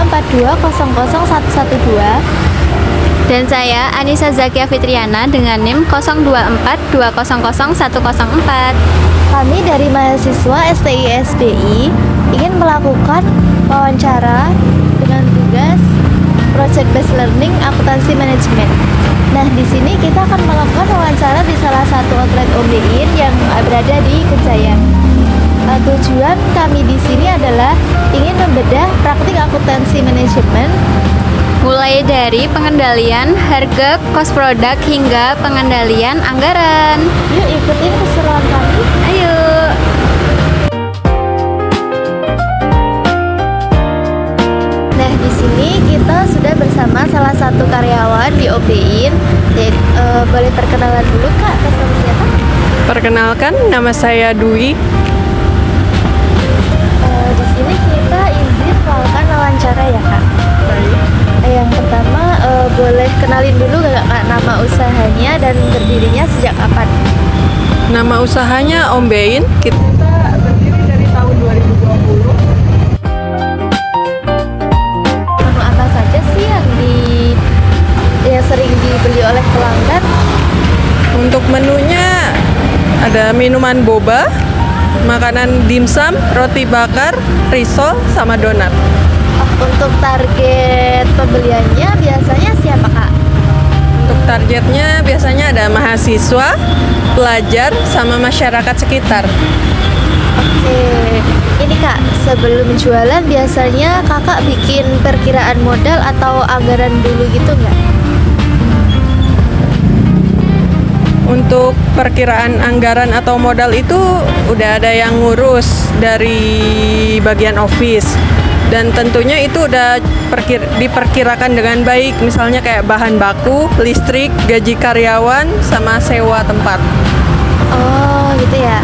0242000112. Dan saya Anissa Zakia Fitriana dengan NIM 0242000104. Kami dari mahasiswa STI SBI ingin melakukan wawancara dengan tugas Project Based Learning Akuntansi Manajemen. Nah, di sini kita akan melakukan wawancara di salah satu outlet OBIN yang berada di Kejayaan. Tujuan kami di sini adalah ingin membedah praktik akuntansi manajemen Mulai dari pengendalian harga kos produk hingga pengendalian anggaran. Yuk ikutin keseruan kami. Ayo. Nah, di sini kita sudah bersama salah satu karyawan di OBIN. Boleh perkenalan dulu Kak, sama siapa? Perkenalkan, nama saya Dwi. Di sini kita izin melakukan wawancara ya Kak. Yang pertama, boleh kenalin dulu gak Kak nama usahanya dan berdirinya sejak kapan? Nama usahanya OBIN. Kita berdiri dari tahun 2020. Menu apa saja sih yang sering dibeli oleh pelanggan? Untuk menunya ada minuman boba, makanan dimsum, roti bakar, risol, sama donat. Untuk target pembeliannya biasanya siapa Kak? Untuk targetnya biasanya ada mahasiswa, pelajar, sama masyarakat sekitar. Oke, ini Kak, sebelum jualan biasanya Kakak bikin perkiraan modal atau anggaran dulu gitu nggak? Untuk perkiraan anggaran atau modal itu udah ada yang ngurus dari bagian office. Dan tentunya itu udah diperkirakan dengan baik, misalnya kayak bahan baku, listrik, gaji karyawan, sama sewa tempat. Oh gitu ya.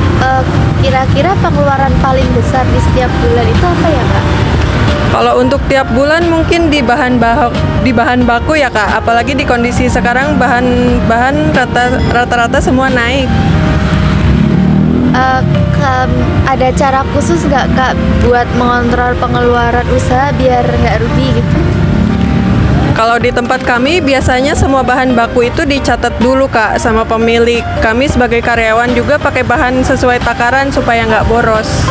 Kira-kira pengeluaran paling besar di setiap bulan itu apa ya Kak? Kalau untuk tiap bulan mungkin di bahan baku ya Kak, apalagi di kondisi sekarang bahan rata-rata semua naik. Ada cara khusus nggak Kak buat mengontrol pengeluaran usaha biar nggak rugi gitu? Kalau di tempat kami biasanya semua bahan baku itu dicatat dulu Kak sama pemilik. Kami sebagai karyawan juga pakai bahan sesuai takaran supaya nggak boros.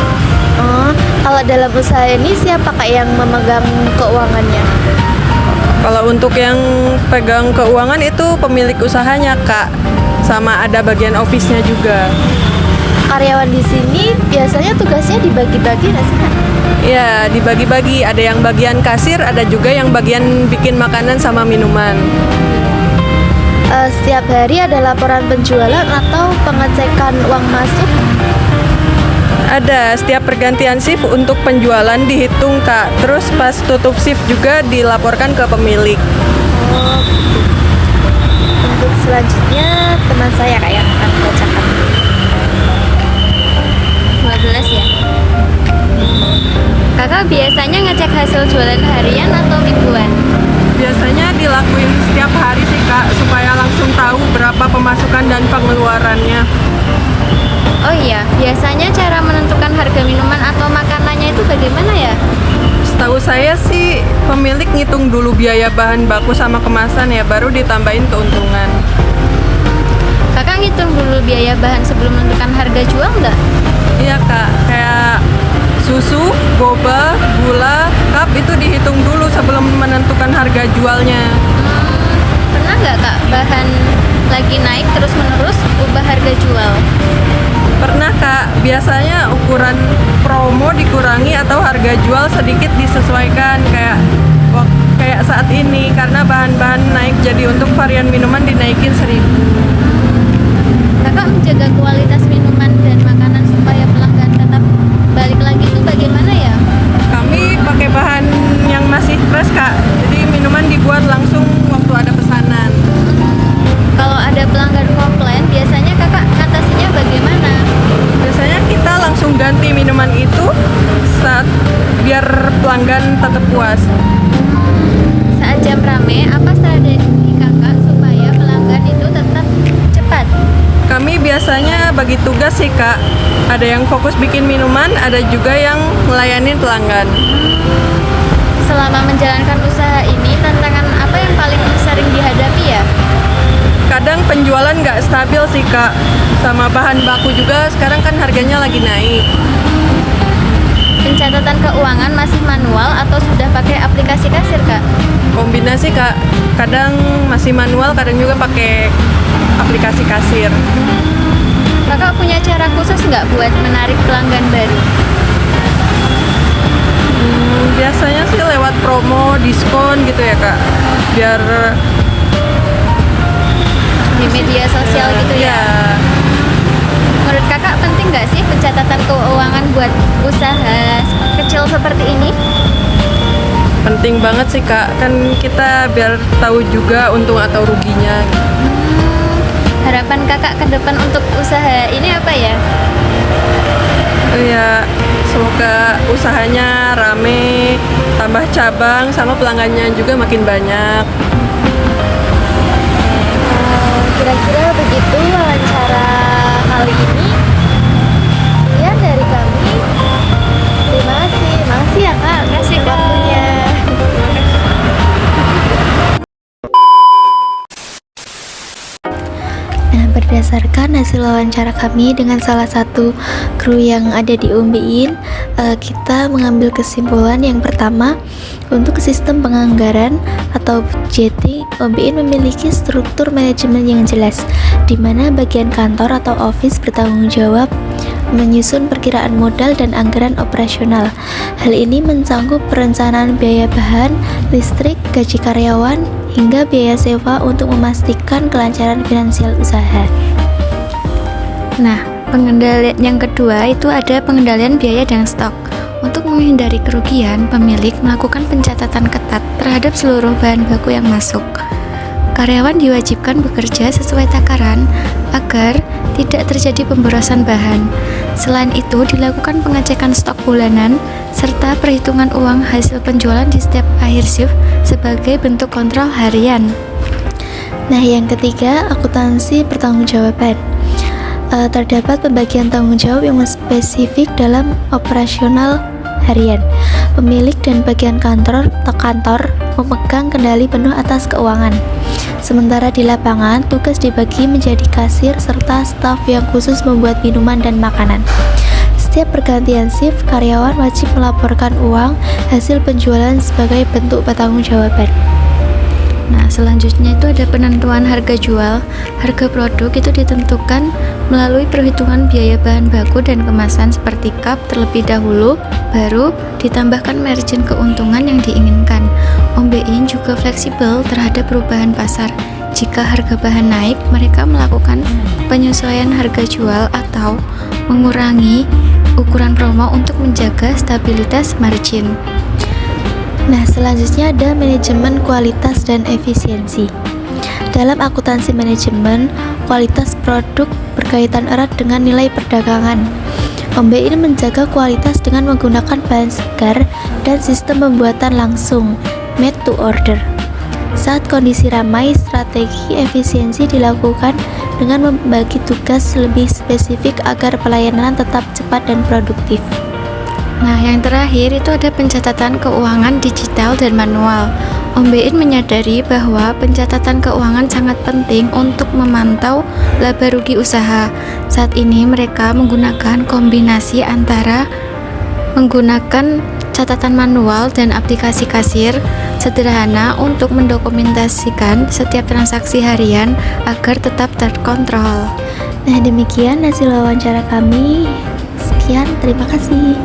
Oh, kalau dalam usaha ini siapa Kak yang memegang keuangannya? Kalau untuk yang pegang keuangan itu pemilik usahanya Kak, sama ada bagian office-nya juga. Karyawan di sini biasanya tugasnya dibagi-bagi nggak sih Kak? Ya, dibagi-bagi. Ada yang bagian kasir, ada juga yang bagian bikin makanan sama minuman. Setiap hari ada laporan penjualan atau pengecekan uang masuk? Ada, setiap pergantian shift untuk penjualan dihitung Kak. Terus pas tutup shift juga dilaporkan ke pemilik. Oh, gitu. Untuk selanjutnya teman saya Kak yang akan bacakan. 12 ya. Kakak biasanya ngecek hasil jualan harian atau mingguan? Biasanya dilakuin setiap hari sih Kak, supaya langsung tahu berapa pemasukan dan pengeluarannya. Oh iya, biasanya cara menentukan harga minuman atau makanannya itu bagaimana ya? Setahu saya sih pemilik ngitung dulu biaya bahan baku sama kemasan ya, baru ditambahin keuntungan. Kakak ngitung dulu biaya bahan sebelum menentukan harga jual nggak? Iya Kak, kayak susu, boba, gula, cup itu dihitung dulu sebelum menentukan harga jualnya. Pernah nggak Kak bahan lagi naik terus menerus ubah harga jual? Pernah Kak, biasanya ukuran promo dikurangi atau harga jual sedikit disesuaikan kayak saat ini karena bahan-bahan naik, jadi untuk varian minuman dinaikin 1.000. Kakak menjaga kualitas minuman dan makanan supaya pelanggan tetap balik lagi itu bagaimana ya? Kami pakai bahan yang masih fresh Kak, jadi minuman dibuat langsung waktu ada pesanan. Kalau ada pelanggan komplain, biasanya kakak ngatasinya bagaimana? Biasanya kita langsung ganti minuman itu biar pelanggan tetap puas. Saat jam rame, apa strategi kakak supaya pelanggan itu tetap cepat? Kami biasanya bagi tugas sih Kak. Ada yang fokus bikin minuman, ada juga yang ngelayanin pelanggan. selama menjalankan usaha ini, tantangan apa yang paling sering dihadapi ya? Kadang penjualan nggak stabil sih Kak, sama bahan baku juga sekarang kan harganya lagi naik. Pencatatan keuangan masih manual atau sudah pakai aplikasi kasir, Kak? Kombinasi Kak, kadang masih manual, kadang juga pakai aplikasi kasir. Kakak punya cara khusus nggak buat menarik pelanggan baru? Biasanya sih lewat promo, diskon gitu ya Kak, biar Di media sosial gitu ya? Menurut kakak penting nggak sih pencatatan keuangan buat usaha kecil seperti ini? penting banget sih Kak, kan kita biar tahu juga untung atau ruginya. Harapan kakak ke depan untuk usaha ini apa ya? Ya, semoga usahanya rame, tambah cabang, sama pelanggannya juga makin banyak. Kira-kira begitu wawancara kali ini. Sekian dari kami. Terima kasih. Makasih ya Kak. Makasih, Kak. Waktunya. Nah, berdasarkan hasil wawancara kami dengan salah satu kru yang ada di UMBIN, kita mengambil kesimpulan yang pertama, untuk sistem penganggaran atau budgeting, UMBIN memiliki struktur manajemen yang jelas, di mana bagian kantor atau office bertanggung jawab menyusun perkiraan modal dan anggaran operasional. Hal ini mencakup perencanaan biaya bahan, listrik, gaji karyawan, hingga biaya sewa untuk memastikan kelancaran finansial usaha. Nah, pengendalian yang kedua itu ada pengendalian biaya dan stok. Untuk menghindari kerugian, pemilik melakukan pencatatan ketat terhadap seluruh bahan baku yang masuk. Karyawan diwajibkan bekerja sesuai takaran agar tidak terjadi pemborosan bahan. Selain itu, dilakukan pengecekan stok bulanan serta perhitungan uang hasil penjualan di setiap akhir shift sebagai bentuk kontrol harian. Nah, yang ketiga, akuntansi pertanggungjawaban. Terdapat pembagian tanggung jawab yang spesifik dalam operasional harian. Pemilik dan bagian kantor memegang kendali penuh atas keuangan. Sementara di lapangan, tugas dibagi menjadi kasir serta staf yang khusus membuat minuman dan makanan. Setiap pergantian shift, karyawan wajib melaporkan uang hasil penjualan sebagai bentuk pertanggungjawaban. Nah, selanjutnya itu ada penentuan harga jual. Harga produk itu ditentukan melalui perhitungan biaya bahan baku dan kemasan seperti cup terlebih dahulu, baru ditambahkan margin keuntungan yang diinginkan. UMBIN juga fleksibel terhadap perubahan pasar. Jika harga bahan naik, mereka melakukan penyesuaian harga jual atau mengurangi ukuran promo untuk menjaga stabilitas margin. Nah, selanjutnya ada manajemen kualitas dan efisiensi. Dalam akuntansi manajemen, kualitas produk berkaitan erat dengan nilai perdagangan. UMBIN menjaga kualitas dengan menggunakan bahan segar dan sistem pembuatan langsung, made to order. Saat kondisi ramai, strategi efisiensi dilakukan dengan membagi tugas lebih spesifik agar pelayanan tetap cepat dan produktif. Nah, yang terakhir itu ada pencatatan keuangan digital dan manual. UMBIN menyadari bahwa pencatatan keuangan sangat penting untuk memantau laba rugi usaha. Saat ini mereka menggunakan kombinasi antara menggunakan catatan manual dan aplikasi kasir sederhana untuk mendokumentasikan setiap transaksi harian agar tetap terkontrol. Nah, demikian hasil wawancara kami. Sekian, terima kasih.